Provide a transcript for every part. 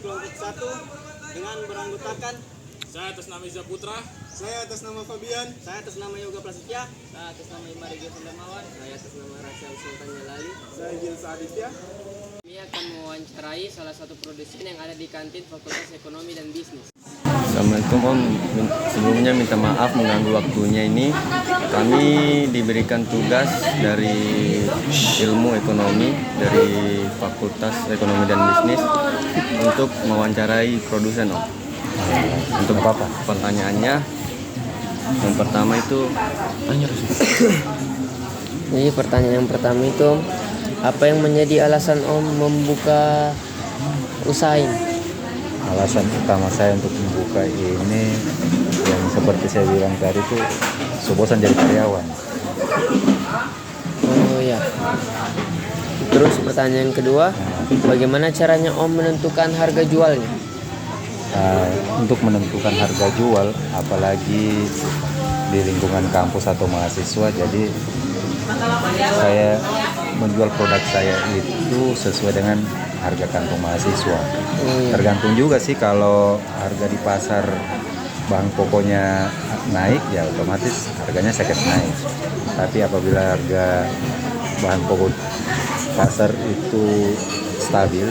kelompok 1 dengan beranggotakan Saya atas nama Iza Putra. Saya atas nama Fabian. saya atas nama Yoga Prasetya, Saya atas nama Imari Sundarmawan. Saya atas nama Rasyal Sultan Jalali. Saya Gilsa Aditya. Kami akan mewawancarai salah satu produsen yang ada di kantin Fakultas Ekonomi dan Bisnis. Assalamualaikum Om, sebelumnya minta maaf mengganggu waktunya ini. Kami diberikan tugas dari ilmu ekonomi dari Fakultas Ekonomi dan Bisnis untuk mewawancarai produsen Om. Untuk apa? Pertanyaannya yang pertama itu Jadi pertanyaan yang pertama itu, apa yang menjadi alasan Om membuka usaha ini? Alasan utama saya untuk membuka ini yang seperti saya bilang tadi itu bosan jadi karyawan. Oh ya. Terus pertanyaan kedua, bagaimana caranya Om menentukan harga jualnya? Untuk menentukan harga jual, apalagi di lingkungan kampus atau mahasiswa, jadi saya menjual produk saya itu sesuai dengan harga kantong mahasiswa. Tergantung juga sih, kalau harga di pasar bahan pokoknya naik ya otomatis harganya sedikit naik. Tapi apabila harga bahan pokok pasar itu stabil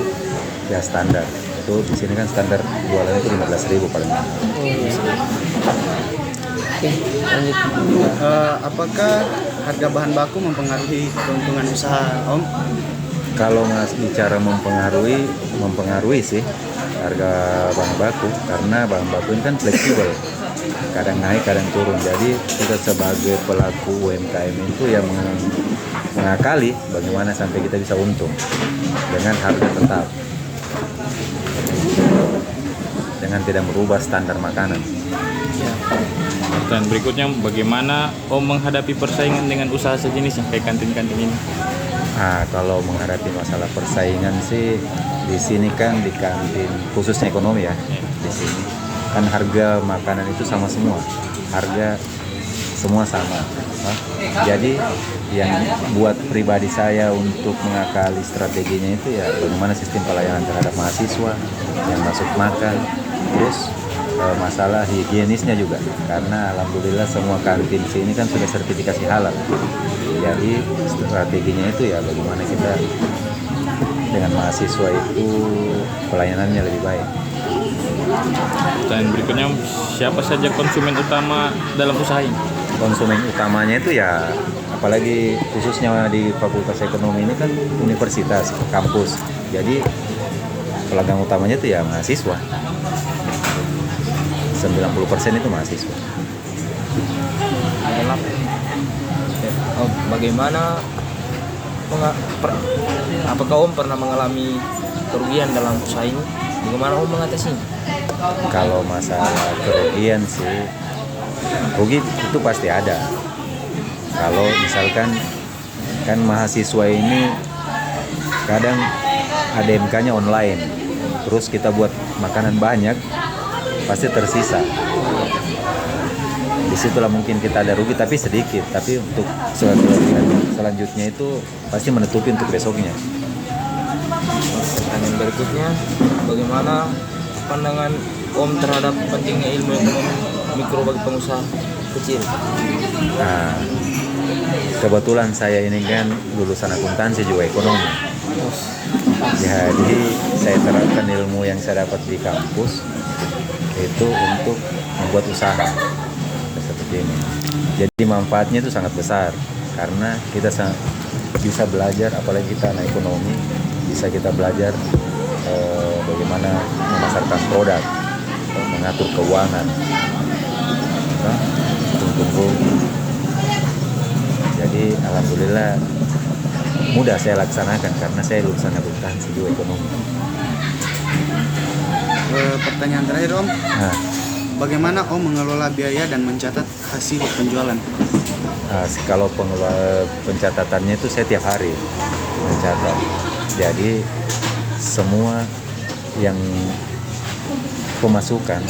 ya standar. Itu di sini kan standar jualannya itu 15.000 paling mahal. Oke, lanjut. Apakah harga bahan baku mempengaruhi keuntungan usaha Om? Kalau bicara mempengaruhi sih harga bahan baku, karena bahan baku ini kan fleksibel, kadang naik kadang turun. Jadi kita sebagai pelaku UMKM itu yang mengakali bagaimana sampai kita bisa untung dengan harga tetap, dengan tidak merubah standar makanan. Dan berikutnya, bagaimana Om menghadapi persaingan dengan usaha sejenis yang kayak kantin-kantin ini? Kalau menghadapi masalah persaingan sih, di sini kan di kantin khususnya ekonomi ya, di sini kan harga makanan itu sama semua, harga semua sama. Jadi yang buat pribadi saya untuk mengakali strateginya itu ya bagaimana sistem pelayanan terhadap mahasiswa yang masuk makan, terus masalah higienisnya juga, karena alhamdulillah semua kantin sini kan sudah sertifikasi halal. Jadi strateginya itu ya bagaimana kita dengan mahasiswa itu pelayanannya lebih baik. Dan berikutnya, siapa saja konsumen utama dalam usaha ini? Konsumen utamanya itu ya, apalagi khususnya di Fakultas Ekonomi ini kan universitas, kampus. Jadi pelanggan utamanya itu ya mahasiswa. 90% itu mahasiswa. Bagaimana apakah Om pernah mengalami kerugian dalam usaha ini? Bagaimana Om mengatasinya? Kalau masalah kerugian sih, rugi itu pasti ada. Kalau misalkan kan mahasiswa ini kadang ADMK-nya online, terus kita buat makanan banyak, pasti tersisa. Disitulah mungkin kita ada rugi, tapi sedikit. Tapi untuk selanjutnya itu pasti menutupi untuk besoknya. Pertanyaan berikutnya, bagaimana pandangan Om terhadap pentingnya ilmu ekonomi mikro bagi pengusaha kecil? Kebetulan saya ini kan lulusan akuntansi juga ekonomi. Jadi saya terapkan ilmu yang saya dapat di kampus itu untuk membuat usaha seperti ini. Jadi manfaatnya itu sangat besar, karena kita bisa belajar, apalagi kita anak ekonomi, bisa kita belajar bagaimana memasarkan produk, mengatur keuangan, tunggu. Jadi alhamdulillah mudah saya laksanakan karena saya lulusan akuntansi juga ekonomi. Pertanyaan terakhir Om, bagaimana Om mengelola biaya dan mencatat hasil penjualan? Kalau pencatatannya itu saya tiap hari mencatat. Jadi semua yang pemasukan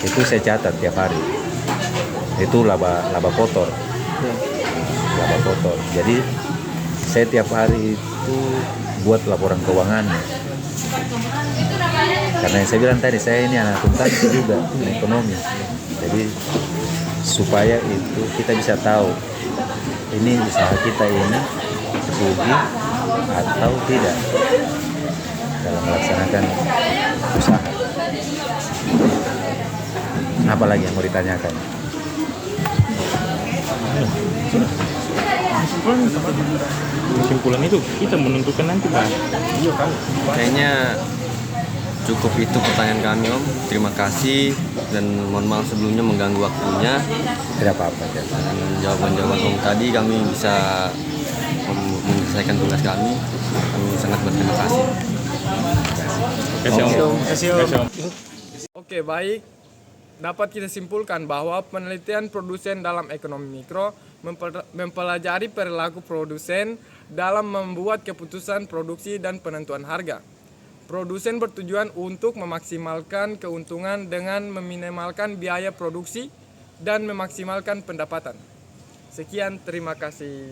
itu saya catat tiap hari. Itu laba kotor. Laba kotor. Jadi saya tiap hari itu buat laporan keuangannya. Karena yang saya bilang tadi, saya ini anak akuntansi juga, ekonomi. Jadi supaya itu kita bisa tahu ini usaha kita ini rugi atau tidak dalam melaksanakan usaha. Apa lagi yang mau ditanyakan? Kesimpulan itu kita menentukan nanti Pak. Kayaknya cukup itu pertanyaan kami Om. Terima kasih dan mohon maaf sebelumnya mengganggu waktunya. Tidak apa-apa. Dan jawaban-jawaban Om tadi kami bisa menyelesaikan tugas kami. Kami sangat berterima kasih. Kasih Om. Kasih Om. Oke, baik. Dapat kita simpulkan bahwa penelitian produsen dalam ekonomi mikro mempelajari perilaku produsen dalam membuat keputusan produksi dan penentuan harga. Produsen bertujuan untuk memaksimalkan keuntungan dengan meminimalkan biaya produksi dan memaksimalkan pendapatan. Sekian, terima kasih.